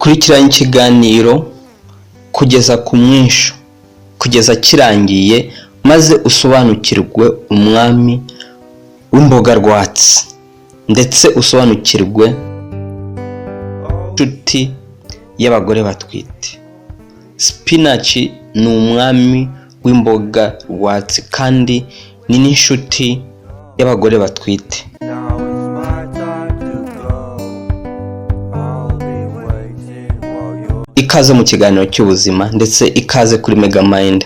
kurikirana ikiganiro kugeza ku mwinshi kugeza kirangiye maze usobanukirwe umwami w'imboga rwatsi ndetse usobanukirwe inshuti y'abagore batwite. Spinach ni umwami w'imboga rwatsi kandi ni n'inshuti y'abagore batwite. Ikaze mu kiganiro cy'ubuzima ndetse ikaze kuri Mega Mind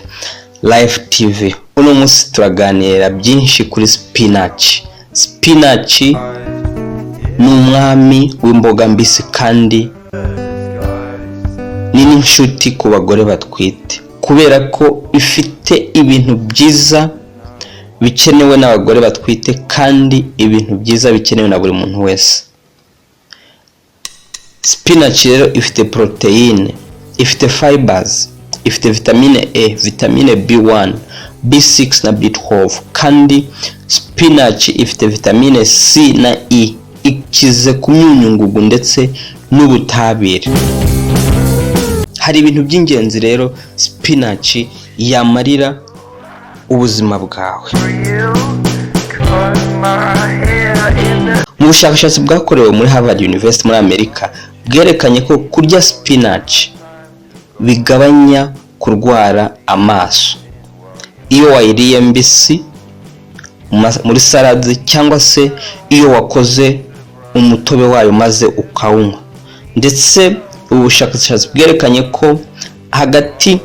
Life TV. Uno munsi turaganira byinshi kuri spinach. Spinach ni umwami w'imboga mbisi kandi ni n'inshuti ku bagore batwite kubera ko ifite ibintu byiza bikenewe n'abagore batwite kandi ibintu byiza bikenewe na buri muntu wese. Spinach rero ifite proteine, ifite fibers, ifite vitamine A, vitamine B1, B6 na B12 kandi spinach ifite vitamine C na E ikize ku myunyungugu ndetse n'ubutabire. Hari ibintu by'ingenzi rero spinach yamarira ubuzima bwawe. Mu bushakashatsi bwakorewe muri Harvard University muri Amerika bwerekanye ko kurya spinach bigabanya kurwara amaso iyo wayiriye mbisi muri salade cyangwa se iyo wakoze umutobe wayo maze ukawunywa. Ndetse ubushakashatsi bwerekanye ko hagati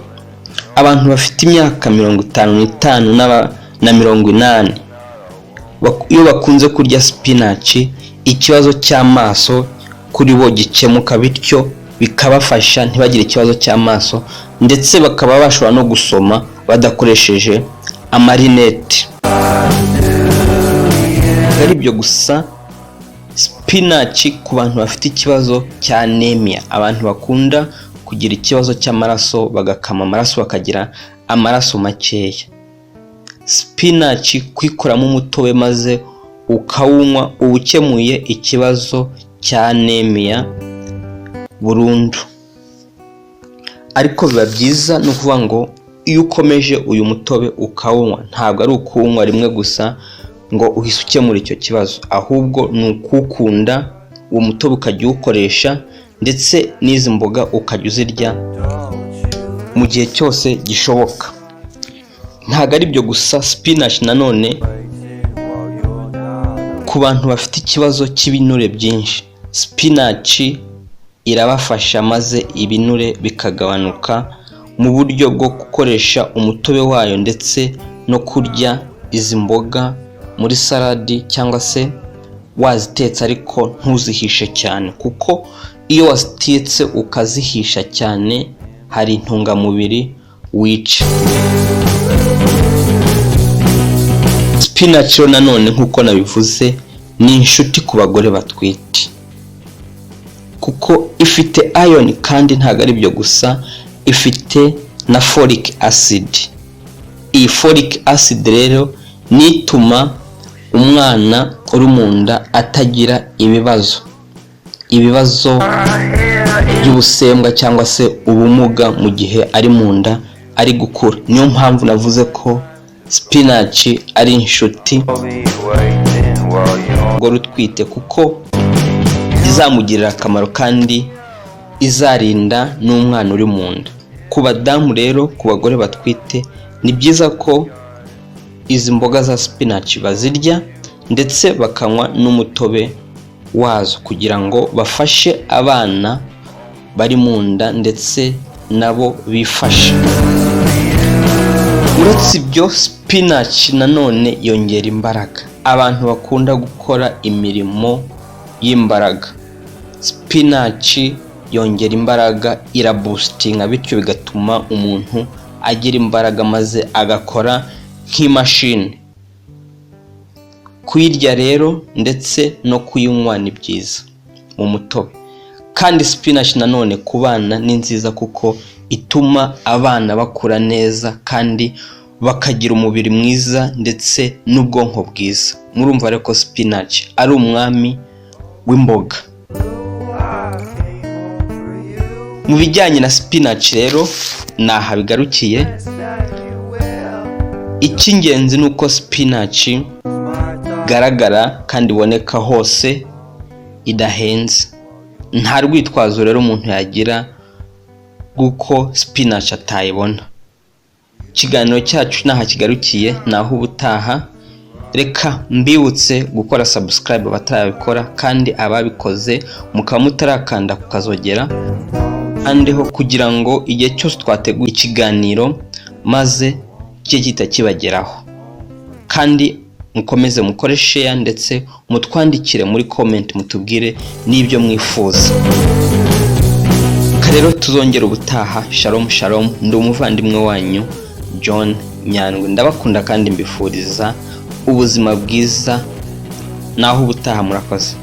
abantu bafite imyaka 55 na 80 iyo bakunze kurya spinach ikibazo cy'amaso kuri bo gikemuka, bityo bikabafasha ntibagire ikibazo cy'amaso ndetse bakaba bashobora no gusoma badakoresheje amarinete. Ari byo gusa, spinach ku bantu bafite ikibazo cya anemia, abantu bakunda kugira ikibazo cy'amaraso bagakama amaraso bakagira amaraso makeya, spinach kwikoramo umutobe maze ukawunywa ubukemuye ikibazo cya anemia burundu. Ariko biba byiza no kuvuga ngo iyo ukomeje uyu mutobe ukawunywa ntabwo ari ukuwunywa rimwe gusa ngo uhise ukemura icyo kibazo, ahubwo ni ukukunda uwo mutobe ukajya ukoresha ndetse n'izi mboga ukajya uzirya mu gihe cyose gishoboka. Ntabwo ari byo gusa, spinach nanone ku bantu bafite ikibazo cy'ibinure byinshi, spinach irabafasha maze ibinure bikagabanuka mu buryo bwo gukoresha umutobe wayo ndetse no kurya izi mboga muri saladi cyangwa se wazitetse ariko ntuzihishe cyane, kuko iyo wazitetse ukazihisha cyane hari intungamubiri wica. Spinach nanone nkuko nabivuze ni inshuti ku bagore batwite kuko ifite iron kandi ntabwo ari byo gusa, ifite na folic acid. Iyi folic acid rero nituma umwana uri mu nda atagira ibibazo by'ubusembwa cyangwa se ubumuga mu gihe ari mu nda ari gukura. Niyo mpamvu navuze ko spinach ari inshuti ngo rutwite kuko izamugirira akamaro kandi izarinda n'umwana uri mu nda. Ku badamu rero, ku bagore batwite, ni byiza ko izi mboga za spinach bazirya ndetse bakanywa n'umutobe wazo kugira ngo bafashe abana bari mu nda ndetse nabo bifashe. Uretse ibyo, spinach nanone yongera imbaraga. Abantu bakunda gukora imirimo y'imbaraga, spinach yongera imbaraga, iraboostinga, bityo bigatuma umuntu agira imbaraga maze agakora nk'imashini. Kuyirya rero ndetse no kuyinywa ni byiza mu mutobe. Kandi spinach nanone ku bana ni nziza kuko ituma abana bakura neza kandi bakagira umubiri mwiza ndetse n'ubwonko bwiza. Murumva rero ko spinach ari umwami w'imboga. Mu bijyanye na spinach rero naha bigarukiye. Icy'ingenzi nuko spinach garagara kandi iboneka hose, idahenze. Nta rwitwazo rero umuntu yagira guko spinach atayibona. Ikiganiro cyacu naha kigarukiye, naho ubutaha. Reka mbibutse gukora subscribe abatarabikora, kandi ababikoze mukaba mutarakanda kukazogera andeho, kugira ngo igihe cyose twateguye ikiganiro maze kijye gihita kibageraho. Kandi mukomeze mukore share ndetse mutwandikire muri comment mutubwire n'ibyo mwifuza. Rero tuzongera ubutaha. Shalom shalom, ndi umuvandimwe wanyu John Nyandwi. Ndabakunda kandi mbifuriza ubuzima bwiza, naho ubutaha. Murakoze.